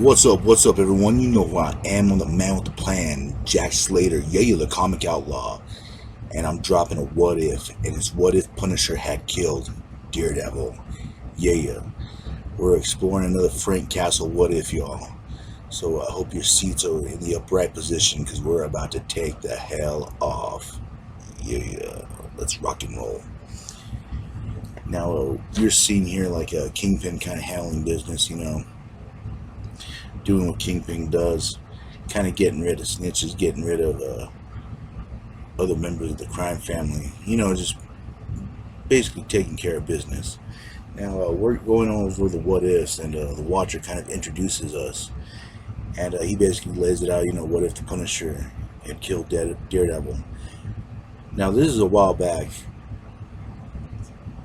What's up, everyone? You know who I am. I'm the man with the plan, Jack Slater. Yeah, you're the comic outlaw. And I'm dropping a what if, and it's what if Punisher had killed Daredevil. Yeah. We're exploring another Frank Castle what if, y'all. So I hope your seats are in the upright position, because we're about to take the hell off. Yeah. Let's rock and roll. Now, you're seeing here like a Kingpin kind of handling business, doing what Kingpin does, kind of getting rid of snitches, getting rid of other members of the crime family, just basically taking care of business. Now, we're going over the what ifs, and the Watcher kind of introduces us, and he basically lays it out, what if the Punisher had killed Daredevil. Now, this is a while back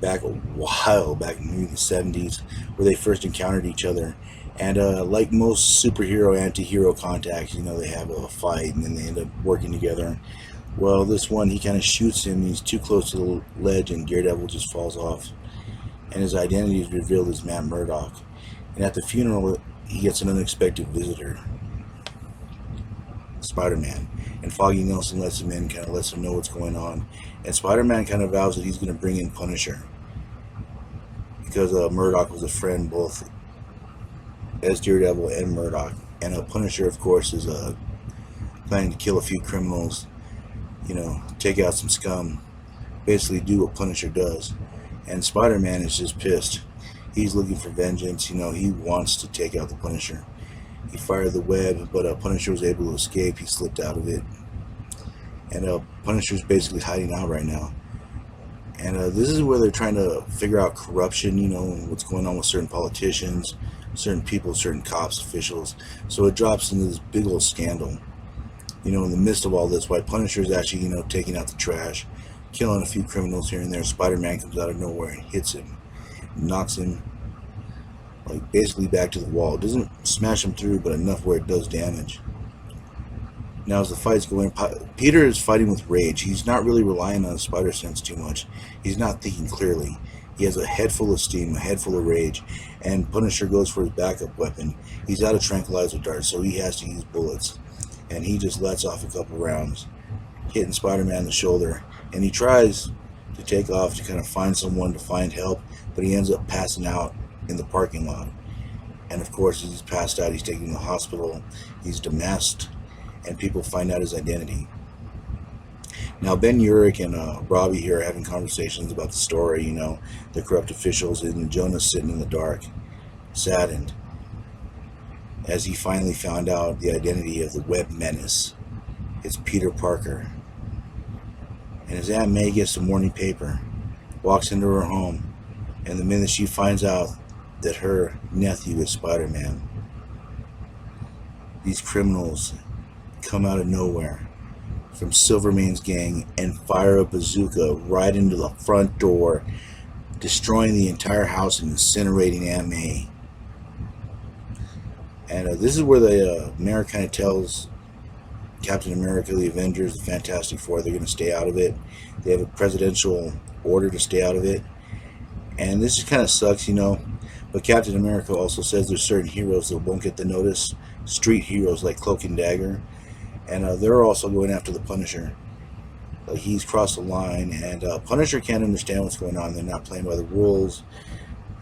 in maybe the 70s, where they first encountered each other. And like most superhero anti-hero contacts, they have a fight and then they end up working together. Well, this one, he kind of shoots him. He's too close to the ledge, and Daredevil just falls off. And his identity is revealed as Matt Murdock. And at the funeral, he gets an unexpected visitor, Spider-Man. And Foggy Nelson lets him in, kind of lets him know what's going on. And Spider-Man kind of vows that he's going to bring in Punisher, because Murdock was a friend both as Daredevil and Murdock. And Punisher, of course, is planning to kill a few criminals, take out some scum, basically do what Punisher does. And Spider-Man is just pissed. He's looking for vengeance. He wants to take out the Punisher. He fired the web, but Punisher was able to escape. He slipped out of it. And Punisher's basically hiding out right now. And this is where they're trying to figure out corruption, what's going on with certain politicians, certain people, certain cops, officials. So it drops into this big old scandal. In the midst of all this, while Punisher is actually, taking out the trash, killing a few criminals here and there, Spider-Man comes out of nowhere and hits him, knocks him, basically back to the wall. It doesn't smash him through, but enough where it does damage. Now, as the fight's going, Peter is fighting with rage. He's not really relying on his spider sense too much. He's not thinking clearly. He has a head full of steam, a head full of rage, and Punisher goes for his backup weapon. He's out of tranquilizer darts, so he has to use bullets. And he just lets off a couple rounds, hitting Spider-Man in the shoulder. And he tries to take off to kind of find someone to find help, but he ends up passing out in the parking lot. And of course, as he's passed out, he's taken to the hospital. He's demasked, and people find out his identity. Now, Ben Urich and Robbie here are having conversations about the story, the corrupt officials, and Jonah's sitting in the dark, saddened, as he finally found out the identity of the web menace. It's Peter Parker. And his Aunt May gets the morning paper, walks into her home, and the minute she finds out that her nephew is Spider-Man, these criminals come out of nowhere from Silvermane's gang and fire a bazooka right into the front door, destroying the entire house and incinerating Aunt May. And this is where the mayor kind of tells Captain America, the Avengers, the Fantastic Four, they're going to stay out of it. They have a presidential order to stay out of it. And this just kind of sucks, But Captain America also says there's certain heroes that won't get the notice. Street heroes like Cloak and Dagger. And they're also going after the Punisher. He's crossed the line, and Punisher can't understand what's going on. They're not playing by the rules.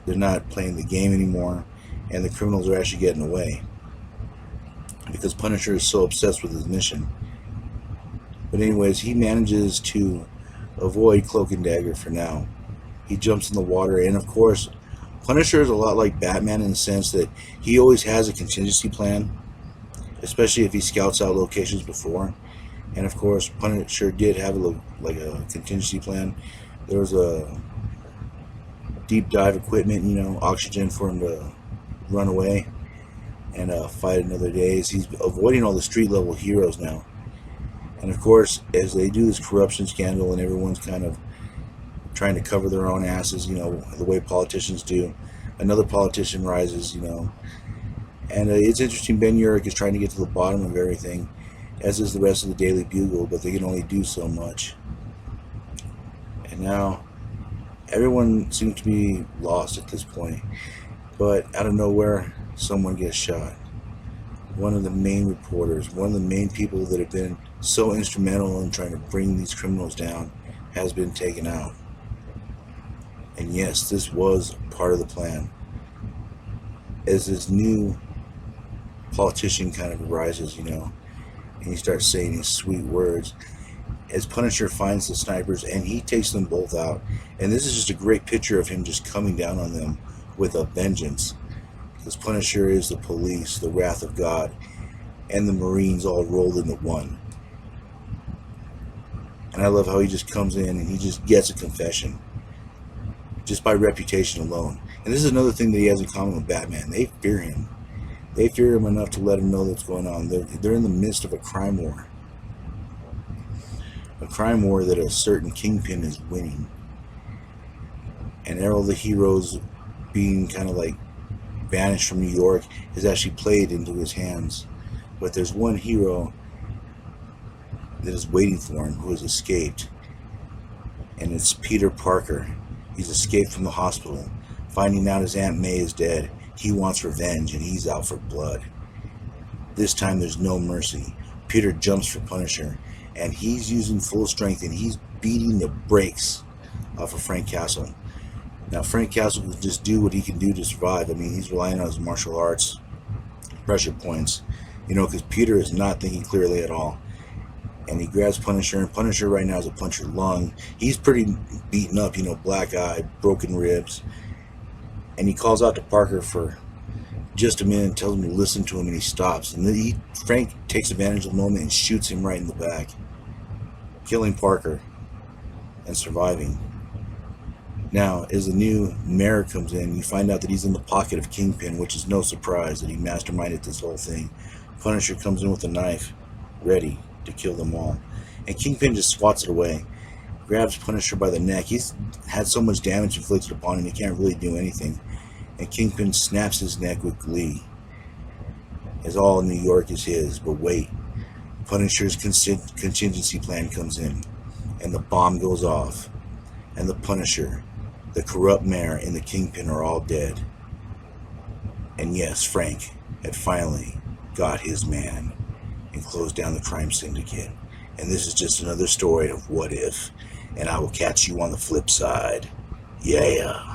They're not playing the game anymore. And the criminals are actually getting away, because Punisher is so obsessed with his mission. But anyways, he manages to avoid Cloak and Dagger for now. He jumps in the water, and of course, Punisher is a lot like Batman in the sense that he always has a contingency plan, especially if he scouts out locations before. And of course, Punisher did have a contingency plan. There was a deep dive equipment, oxygen for him to run away and fight another day. He's avoiding all the street level heroes now. And of course, as they do this corruption scandal and everyone's kind of trying to cover their own asses, the way politicians do, another politician rises, and it's interesting. Ben Urich is trying to get to the bottom of everything, as is the rest of the Daily Bugle, but they can only do so much. And now everyone seems to be lost at this point. But out of nowhere, someone gets shot. one of the main reporters, one of the main people that have been so instrumental in trying to bring these criminals down, has been taken out. And yes, this was part of the plan. As this new politician kind of arises, and he starts saying these sweet words, as Punisher finds the snipers and he takes them both out. And this is just a great picture of him just coming down on them with a vengeance. Because Punisher is the police, the wrath of God, and the Marines all rolled into one. And I love how he just comes in and he just gets a confession just by reputation alone. And this is another thing that he has in common with Batman. They fear him. They fear him enough to let him know what's going on. They're in the midst of a crime war. A crime war that a certain kingpin is winning. And all the heroes being kind of like banished from New York is actually played into his hands. But there's one hero that is waiting for him who has escaped. And it's Peter Parker. He's escaped from the hospital. Finding out his Aunt May is dead, he wants revenge and he's out for blood. This time there's no mercy. Peter jumps for Punisher and he's using full strength and he's beating the brakes off of Frank Castle. Now Frank Castle will just do what he can do to survive. I mean, he's relying on his martial arts pressure points, because Peter is not thinking clearly at all. And he grabs Punisher, and Punisher right now is a punctured lung. He's pretty beaten up, black eye, broken ribs. And he calls out to Parker for just a minute, tells him to listen to him, and he stops. And then Frank takes advantage of the moment and shoots him right in the back, killing Parker and surviving. Now, as the new mayor comes in, you find out that he's in the pocket of Kingpin, which is no surprise that he masterminded this whole thing. Punisher comes in with a knife, ready to kill them all. And Kingpin just swats it away, grabs Punisher by the neck. He's had so much damage inflicted upon him, he can't really do anything. And Kingpin snaps his neck with glee, as all New York is his. But wait, Punisher's contingency plan comes in, and the bomb goes off, and the Punisher, the corrupt mayor, and the Kingpin are all dead. And yes, Frank had finally got his man and closed down the crime syndicate. And this is just another story of what if. And I will catch you on the flip side. Yeah.